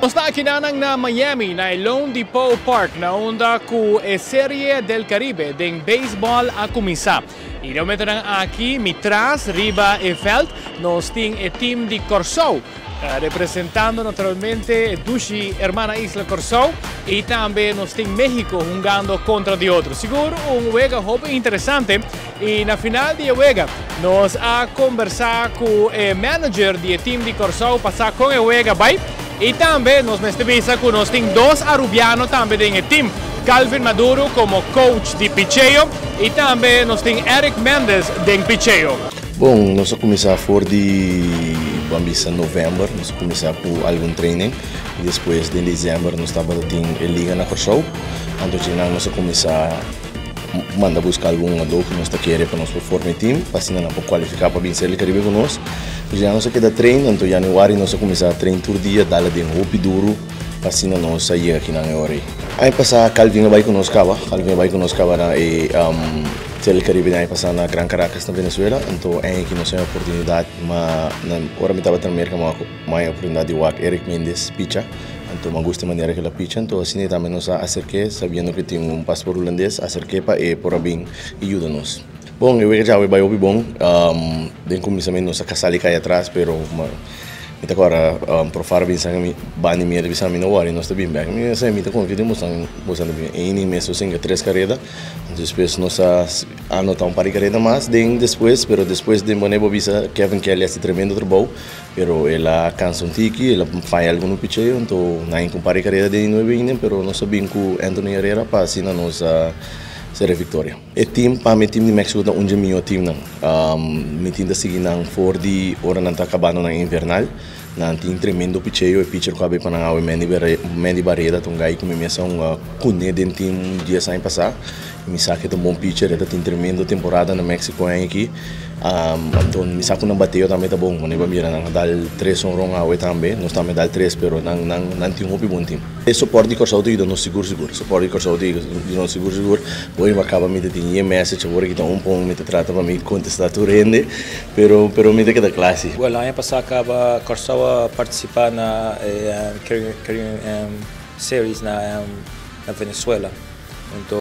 Está aqui na Miami, na Lone Depot Park, na onda com a Série del Caribe de beisebol a começar. E no momento aqui, atrás, riba e feld, nós temos o time de Corso, representando naturalmente Dushi, hermana Isla Corso, e também nós temos México jogando contra de outro. Seguro, jogo interessante. E na final de jogo, nós a conversar com o manager do time de Corso, passar com o jogo, vai. E também nós vista que nós temos dois arubianos também no time. Calvin Maduro como coach de picheo e também nós temos Eric Mendes de picheo. Bom, nós vamos começar fora de novembro, nós vamos começar com algum treino e depois de dezembro nós estamos em liga na Corso. Então nós vamos começar manda buscar algum jogador que nós queremos para nós formar o time, para assim não qualificar para vencer o Caribe conosco. Já nós queda treino, então em janeiro nós começar a treinar todo dia, dar de roupa duro, para assim não sair aqui na hora. Aí passar Calvin vai conosco, na o Caribe vai passar na Gran Caracas na Venezuela, então é que nós temos a oportunidade, mas agora me estava também com uma oportunidade de jogar Eric Mendes picha. Então, me gusta maneira que ela picha, então assim também nos acerquei, sabendo que tem passaporte holandês, acerquei para por bem ajuda-nos. Bom, eu já vai bom, den começamento nós casali cai atrás, pero mita agora para fora bem sangue bani minha divisão minha hora nós também bem, minha sai mita confia mostrando bem, em mês sem 3 carreiras, depois nós anotar par de carreiras mais, depois, pero depois de maneira visa Kevin Kelly esse tremendo trabalho. Pero ela cansa tiki, ela faz algo no picheio, então não compara a carreira de 9 anos, pero nós sabemos que Anthony Herrera para assim nós ser a vitória. O time para o time de México é um melhor time não. Me tinha seguido fora de hora não está acabando na invernal, não tem tremendo picheio, o pitcher que para não Mandy Barreda, então gai que me menção cune dentro time dia sem passar. Me sabe que é um bom pitcher, ele tem tremenda temporada no México aqui. Então, me sabe que não bateu também tá bom, quando eu mira, não dá 3 honrões ao também, nós também dá 3, pero não tem um bom time. E suporte de Corso eu não seguro, suporte de Corso eu não seguro, hoje acaba me tem message, agora que tá ponto me trata para me contestar tudo rende, pero me tem que dar classe. Well, ano passado acaba Corso a participar na series na Venezuela. Então,